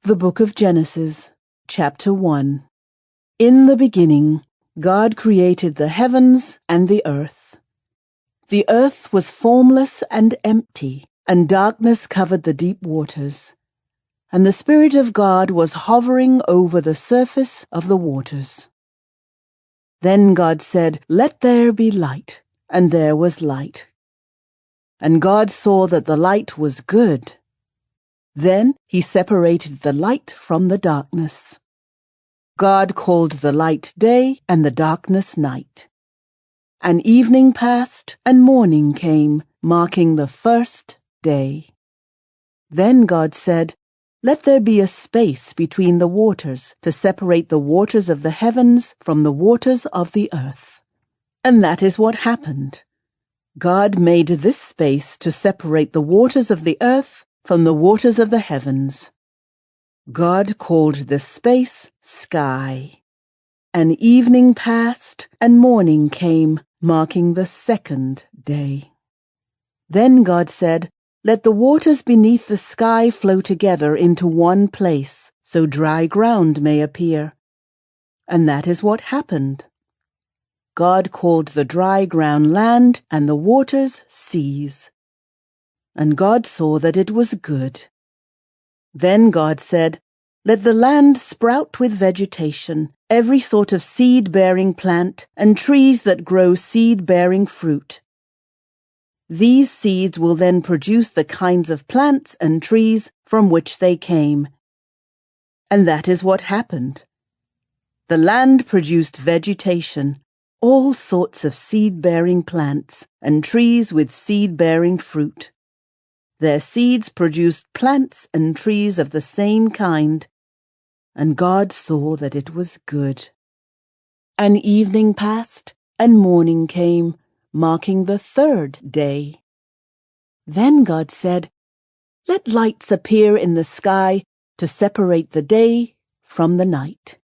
The Book of Genesis, Chapter 1. In the beginning, God created the heavens and the earth. The earth was formless and empty, and darkness covered the deep waters. And the Spirit of God was hovering over the surface of the waters. Then God said, "Let there be light," and there was light. And God saw that the light was good. Then he separated the light from the darkness. God called the light day and the darkness night. And evening passed and morning came, marking the first day. Then God said, "Let there be a space between the waters to separate the waters of the heavens from the waters of the earth." And that is what happened. God made this space to separate the waters of the earth from the waters of the heavens. God called this space sky. And evening passed and morning came, marking the second day. Then God said, "Let the waters beneath the sky flow together into one place, so dry ground may appear." And that is what happened. God called the dry ground land and the waters seas. And God saw that it was good. Then God said, "Let the land sprout with vegetation, every sort of seed-bearing plant, and trees that grow seed-bearing fruit. These seeds will then produce the kinds of plants and trees from which they came." And that is what happened. The land produced vegetation, all sorts of seed-bearing plants, and trees with seed-bearing fruit. Their seeds produced plants and trees of the same kind, and God saw that it was good. And evening passed, and morning came, marking the third day. Then God said, "Let lights appear in the sky to separate the day from the night.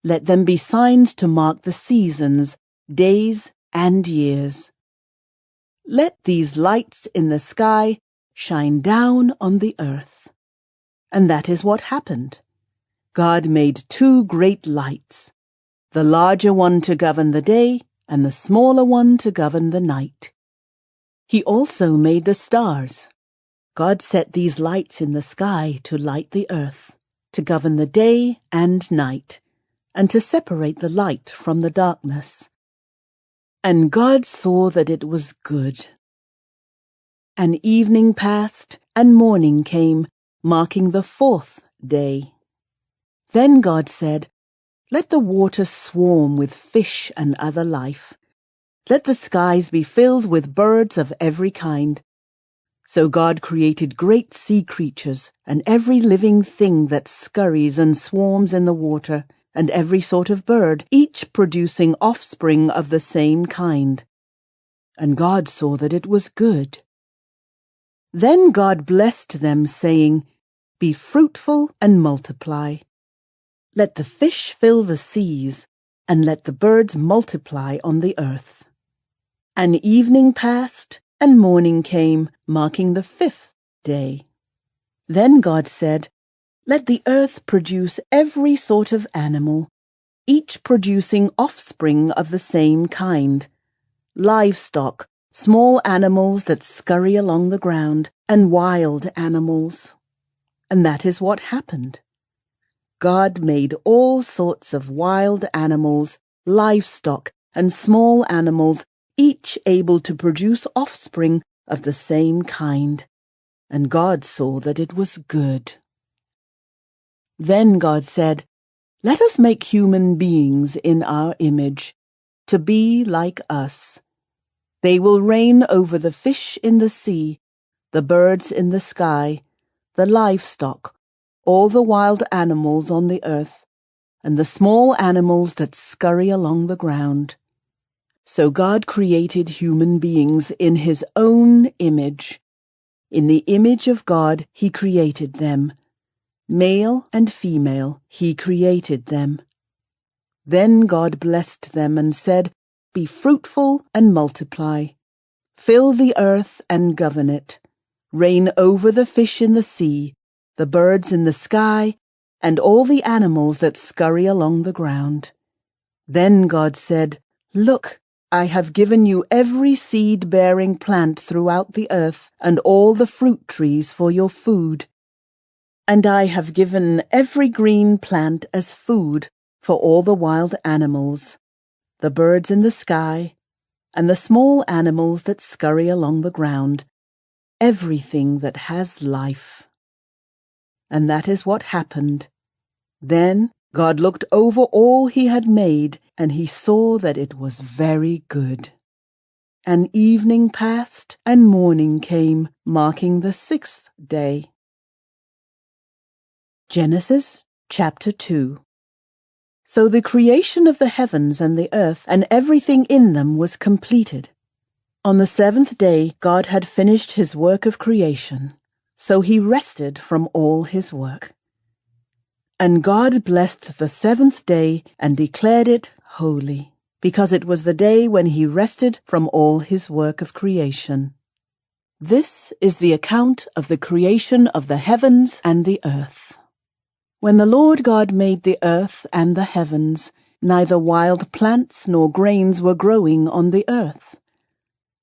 Let them be signs to mark the seasons, days, and years. Let these lights in the sky shine down on the earth." And that is what happened. God made two great lights, the larger one to govern the day and the smaller one to govern the night. He also made the stars. God set these lights in the sky to light the earth, to govern the day and night, and to separate the light from the darkness. And God saw that it was good. And evening passed, and morning came, marking the fourth day. Then God said, "Let the waters swarm with fish and other life. Let the skies be filled with birds of every kind." So God created great sea creatures, and every living thing that scurries and swarms in the water, and every sort of bird, each producing offspring of the same kind. And God saw that it was good. Then God blessed them, saying, "Be fruitful and multiply. Let the fish fill the seas, and let the birds multiply on the earth." And evening passed, and morning came, marking the fifth day. Then God said, "Let the earth produce every sort of animal, each producing offspring of the same kind, livestock, small animals that scurry along the ground, and wild animals." And that is what happened. God made all sorts of wild animals, livestock, and small animals, each able to produce offspring of the same kind. And God saw that it was good. Then God said, "Let us make human beings in our image, to be like us. They will reign over the fish in the sea, the birds in the sky, the livestock, all the wild animals on the earth, and the small animals that scurry along the ground." So God created human beings in his own image. In the image of God he created them. Male and female he created them. Then God blessed them and said, "Be fruitful and multiply. Fill the earth and govern it. Reign over the fish in the sea, the birds in the sky, and all the animals that scurry along the ground. Then God said, "Look, I have given you every seed-bearing plant throughout the earth, and all the fruit trees for your food. And I have given every green plant as food for all the wild animals, the birds in the sky, and the small animals that scurry along the ground, everything that has life." And that is what happened. Then God looked over all he had made, and he saw that it was very good. And evening passed, and morning came, marking the 6th day. Genesis chapter 2. So the creation of the heavens and the earth and everything in them was completed. On the 7th day God had finished his work of creation, so he rested from all his work. And God blessed the 7th day and declared it holy, because it was the day when he rested from all his work of creation. This is the account of the creation of the heavens and the earth. When the Lord God made the earth and the heavens, neither wild plants nor grains were growing on the earth.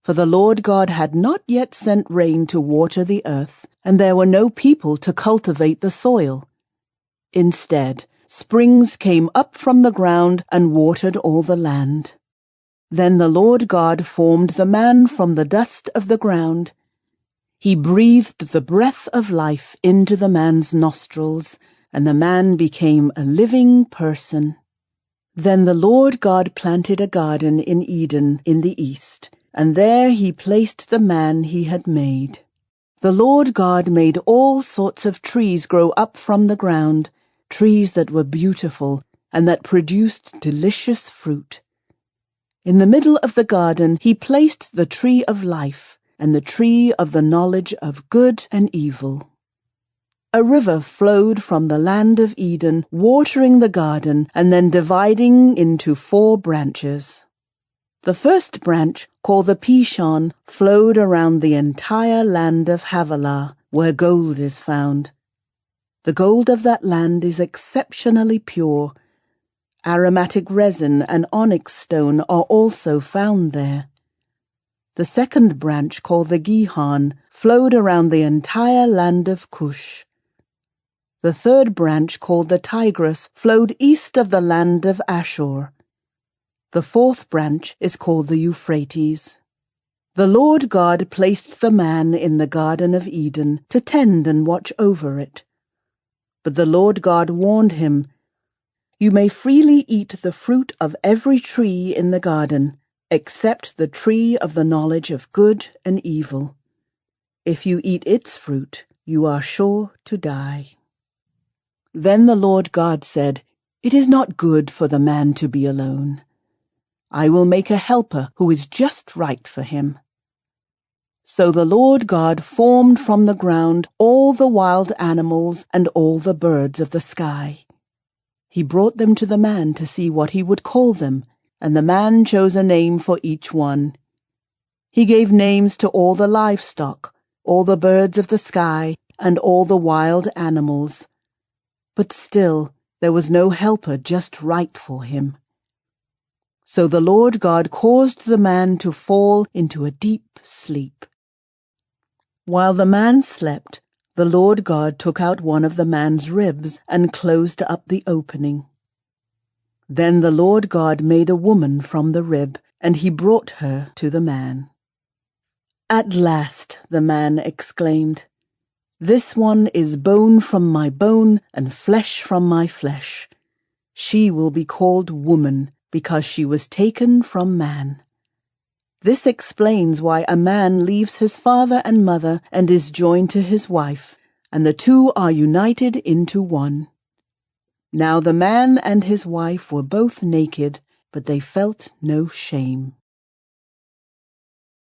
For the Lord God had not yet sent rain to water the earth, and there were no people to cultivate the soil. Instead, springs came up from the ground and watered all the land. Then the Lord God formed the man from the dust of the ground. He breathed the breath of life into the man's nostrils, and the man became a living person. Then the Lord God planted a garden in Eden in the east, and there he placed the man he had made. The Lord God made all sorts of trees grow up from the ground, trees that were beautiful and that produced delicious fruit. In the middle of the garden he placed the tree of life and the tree of the knowledge of good and evil. A river flowed from the land of Eden, watering the garden and then dividing into 4 branches. The first branch, called the Pishon, flowed around the entire land of Havilah, where gold is found. The gold of that land is exceptionally pure. Aromatic resin and onyx stone are also found there. The second branch, called the Gihon, flowed around the entire land of Cush. The third branch, called the Tigris, flowed east of the land of Ashur. The fourth branch is called the Euphrates. The Lord God placed the man in the Garden of Eden to tend and watch over it. But the Lord God warned him, "You may freely eat the fruit of every tree in the garden, except the tree of the knowledge of good and evil. If you eat its fruit, you are sure to die." Then the Lord God said, "It is not good for the man to be alone. I will make a helper who is just right for him." So the Lord God formed from the ground all the wild animals and all the birds of the sky. He brought them to the man to see what he would call them, and the man chose a name for each one. He gave names to all the livestock, all the birds of the sky, and all the wild animals. But still, there was no helper just right for him. So the Lord God caused the man to fall into a deep sleep. While the man slept, the Lord God took out one of the man's ribs and closed up the opening. Then the Lord God made a woman from the rib, and he brought her to the man. "At last," the man exclaimed, "this one is bone from my bone and flesh from my flesh. She will be called woman, because she was taken from man." This explains why a man leaves his father and mother and is joined to his wife, and the two are united into one. Now the man and his wife were both naked, but they felt no shame.